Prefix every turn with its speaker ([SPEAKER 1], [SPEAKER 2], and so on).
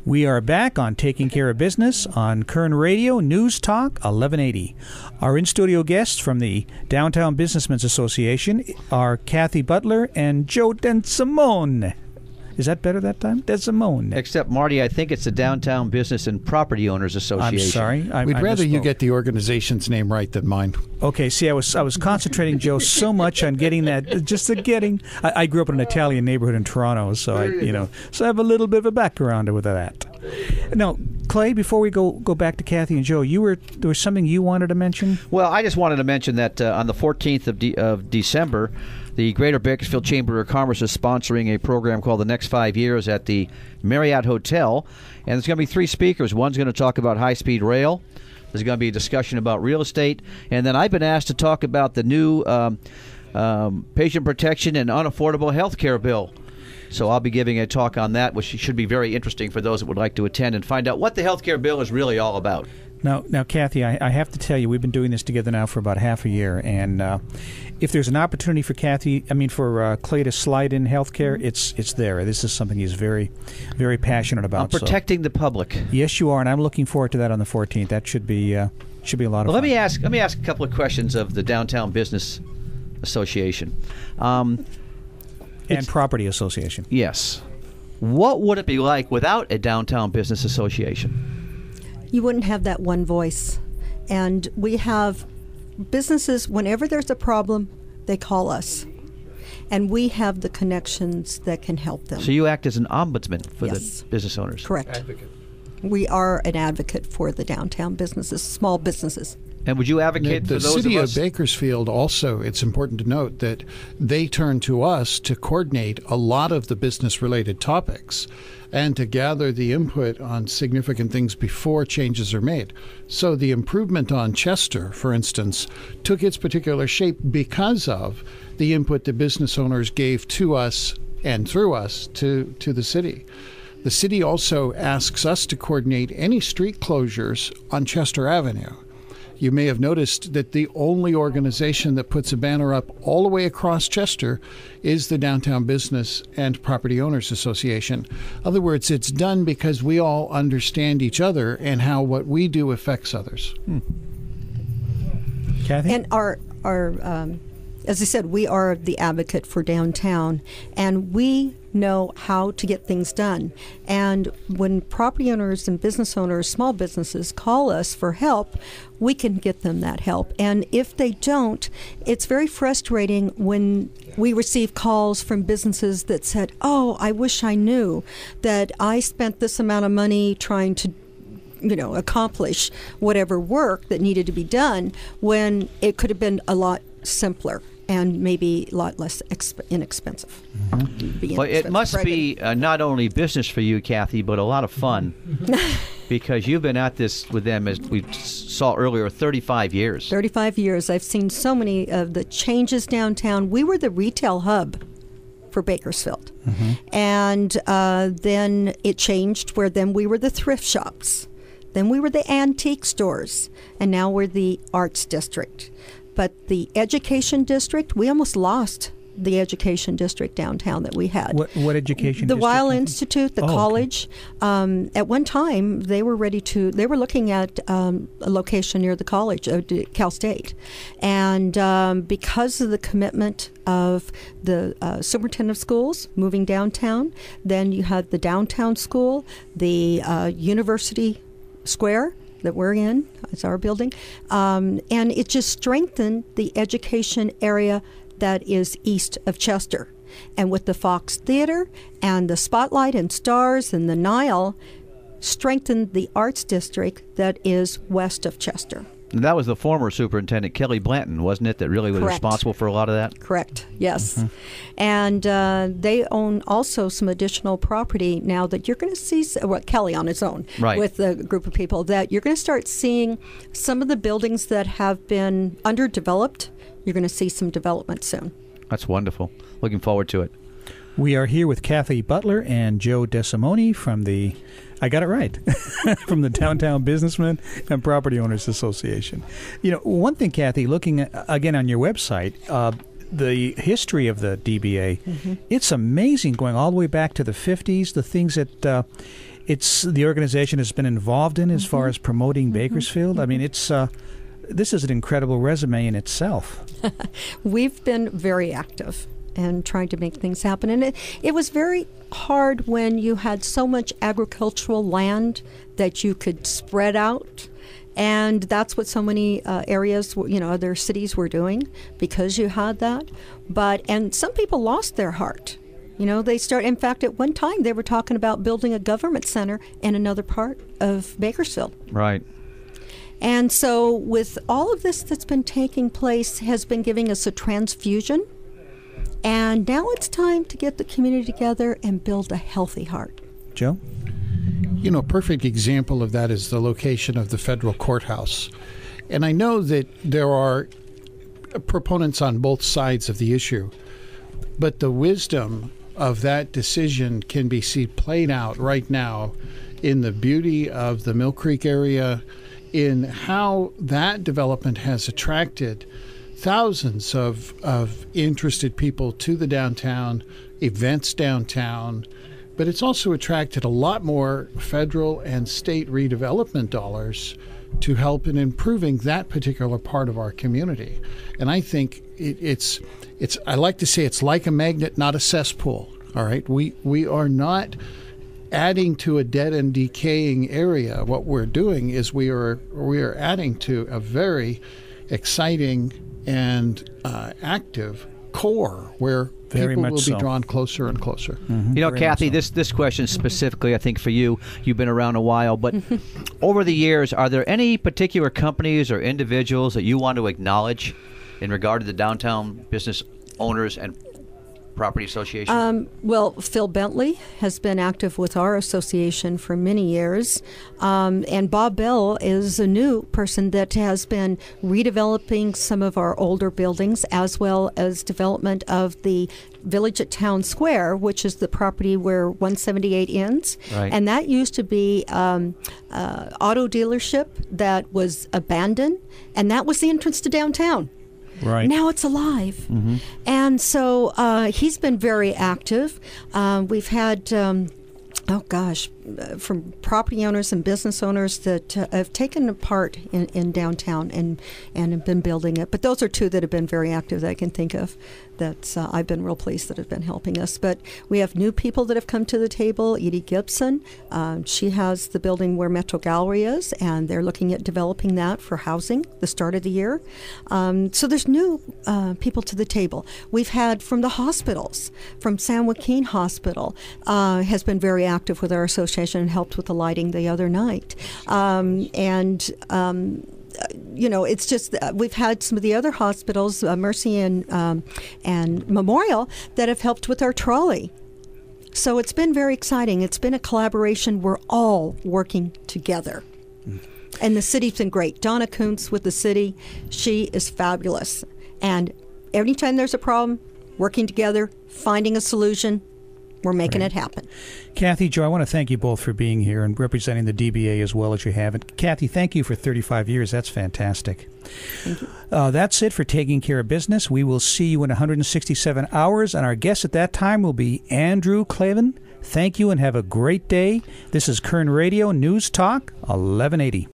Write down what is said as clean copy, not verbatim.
[SPEAKER 1] We are back on Taking Care of Business on Kern Radio Newstalk 1180. Our in-studio guests from the Downtown Businessmen's Association are Kathy Butler and Joe DeSimone. Is that better that time? DeSimone.
[SPEAKER 2] Except, Marty, I think it's the Downtown Business and Property Owners Association.
[SPEAKER 1] I'm sorry.
[SPEAKER 3] We'd rather you get the organization's name right than mine.
[SPEAKER 1] Okay, see, I was concentrating, Joe, so much on getting that, just the getting. I grew up in an Italian neighborhood in Toronto, so I have a little bit of a background with that. Now, Clay, before we go back to Kathy and Joe, there was something you wanted to mention?
[SPEAKER 2] Well, I just wanted to mention that on the 14th of December, the Greater Bakersfield Chamber of Commerce is sponsoring a program called The Next 5 Years at the Marriott Hotel. And there's going to be 3 speakers. One's going to talk about high-speed rail. There's going to be a discussion about real estate. And then I've been asked to talk about the new patient protection and unaffordable health care bill. So I'll be giving a talk on that, which should be very interesting for those that would like to attend and find out what the health care bill is really all about.
[SPEAKER 1] Now, Kathy, I have to tell you, we've been doing this together now for about half a year, and if there's an opportunity for Clay to slide in healthcare, it's there. This is something he's very, very passionate about.
[SPEAKER 2] I'm protecting the public.
[SPEAKER 1] Yes, you are, and I'm looking forward to that on the 14th. That should be a lot of fun.
[SPEAKER 2] Let me ask a couple of questions of the Downtown Business Association.
[SPEAKER 1] And Property Association.
[SPEAKER 2] Yes. What would it be like without a Downtown Business Association?
[SPEAKER 4] You wouldn't have that one voice. And we have businesses, whenever there's a problem, they call us. And we have the connections that can help them.
[SPEAKER 2] So you act as an ombudsman for
[SPEAKER 4] Yes.
[SPEAKER 2] the business owners?
[SPEAKER 4] Correct. Advocate. We are an advocate for the downtown businesses, small businesses.
[SPEAKER 2] And would you advocate for those of us?
[SPEAKER 3] The city of Bakersfield also, it's important to note that they turn to us to coordinate a lot of the business-related topics and to gather the input on significant things before changes are made. So the improvement on Chester, for instance, took its particular shape because of the input the business owners gave to us and through us to the city. The city also asks us to coordinate any street closures on Chester Avenue. You may have noticed that the only organization that puts a banner up all the way across Chester is the Downtown Business and Property Owners Association. In other words, it's done because we all understand each other and how what we do affects others.
[SPEAKER 1] Kathy?
[SPEAKER 4] And our as I said, we are the advocate for downtown, and we know how to get things done. And when property owners and business owners, small businesses, call us for help, we can get them that help. And if they don't, it's very frustrating when we receive calls from businesses that said, "Oh, I wish I knew that I spent this amount of money trying to accomplish whatever work that needed to be done, when it could have been a lot simpler and maybe a lot less inexpensive."
[SPEAKER 2] Mm-hmm. Well, it must be not only business for you, Kathy, but a lot of fun, because you've been at this with them, as we saw earlier, 35 years.
[SPEAKER 4] 35 years. I've seen so many of the changes downtown. We were the retail hub for Bakersfield. Mm-hmm. And then it changed, where then we were the thrift shops. Then we were the antique stores. And now we're the arts district. But the education district, we almost lost the education district downtown that we had.
[SPEAKER 1] What education
[SPEAKER 4] the
[SPEAKER 1] district?
[SPEAKER 4] Weil Institute, the college.
[SPEAKER 1] Okay.
[SPEAKER 4] At one time, they were looking at a location near the college, Cal State. And because of the commitment of the superintendent of schools moving downtown, then you had the downtown school, the University Square that we're in, it's our building, and it just strengthened the education area that is east of Chester. And with the Fox Theater and the Spotlight and Stars and the Nile, strengthened the arts district that is west of Chester.
[SPEAKER 2] And that was the former superintendent, Kelly Blanton, wasn't it, that really was
[SPEAKER 4] Correct.
[SPEAKER 2] responsible for a lot of that?
[SPEAKER 4] Correct, yes.
[SPEAKER 2] Mm-hmm.
[SPEAKER 4] And they own also some additional property now that you're going to see, Kelly on his own,
[SPEAKER 2] right,
[SPEAKER 4] with a group of people, that you're going to start seeing some of the buildings that have been underdeveloped. You're going to see some development soon.
[SPEAKER 2] That's wonderful. Looking forward to it.
[SPEAKER 1] We are here with Kathy Butler and Joe DeSimone from the, I got it right, from the Downtown Businessmen and Property Owners Association. One thing, Kathy, looking again on your website, the history of the DBA, mm-hmm. It's amazing, going all the way back to the 50s, the things that it's the organization has been involved in as far as promoting Bakersfield. I mean, it's this is an incredible resume in itself.
[SPEAKER 4] We've been very active and trying to make things happen. And it was very hard when you had so much agricultural land that you could spread out. And that's what so many areas, other cities were doing because you had that. And some people lost their heart. In fact, at one time they were talking about building a government center in another part of Bakersfield.
[SPEAKER 2] Right.
[SPEAKER 4] And so with all of this that's been taking place has been giving us a transfusion. And now it's time to get the community together and build a healthy heart.
[SPEAKER 1] Joe?
[SPEAKER 3] A perfect example of that is the location of the federal courthouse. And I know that there are proponents on both sides of the issue, but the wisdom of that decision can be played out right now in the beauty of the Mill Creek area, in how that development has attracted thousands of interested people to the downtown, events downtown, but it's also attracted a lot more federal and state redevelopment dollars to help in improving that particular part of our community. And I think it's I like to say it's like a magnet, not a cesspool. All right, we are not adding to a dead and decaying area. What we're doing is we are adding to a very exciting and active core where people will be drawn closer and closer.
[SPEAKER 2] Mm-hmm. Kathy, this question specifically, I think for you, you've been around a while, but over the years, are there any particular companies or individuals that you want to acknowledge in regard to the downtown business owners and property association?
[SPEAKER 4] Well, Phil Bentley has been active with our association for many years. And Bob Bell is a new person that has been redeveloping some of our older buildings as well as development of the Village at Town Square, which is the property where 178 ends.
[SPEAKER 2] Right.
[SPEAKER 4] And that used to be auto dealership that was abandoned, and that was the entrance to downtown.
[SPEAKER 1] Right.
[SPEAKER 4] Now it's alive. Mm-hmm. And so he's been very active. We've had, from property owners and business owners that have taken part in downtown and have been building it. But those are two that have been very active that I can think of that I've been real pleased that have been helping us. But we have new people that have come to the table. Edie Gibson, she has the building where Metro Gallery is, and they're looking at developing that for housing the start of the year. So there's new people to the table. We've had from the hospitals, from San Joaquin Hospital, has been very active with our association and helped with the lighting the other night. It's just we've had some of the other hospitals, Mercy and Memorial, that have helped with our trolley. So it's been very exciting. It's been a collaboration. We're all working together. And the city's been great. Donna Kuntz with the city, she is fabulous. And anytime there's a problem, working together, finding a solution, we're making it happen.
[SPEAKER 1] Kathy, Joe, I want to thank you both for being here and representing the DBA as well as you have. And Kathy, thank you for 35 years. That's fantastic.
[SPEAKER 4] Thank you.
[SPEAKER 1] That's it for Taking Care of Business. We will see you in 167 hours, and our guest at that time will be Andrew Clavin. Thank you and have a great day. This is Kern Radio Newstalk, 1180.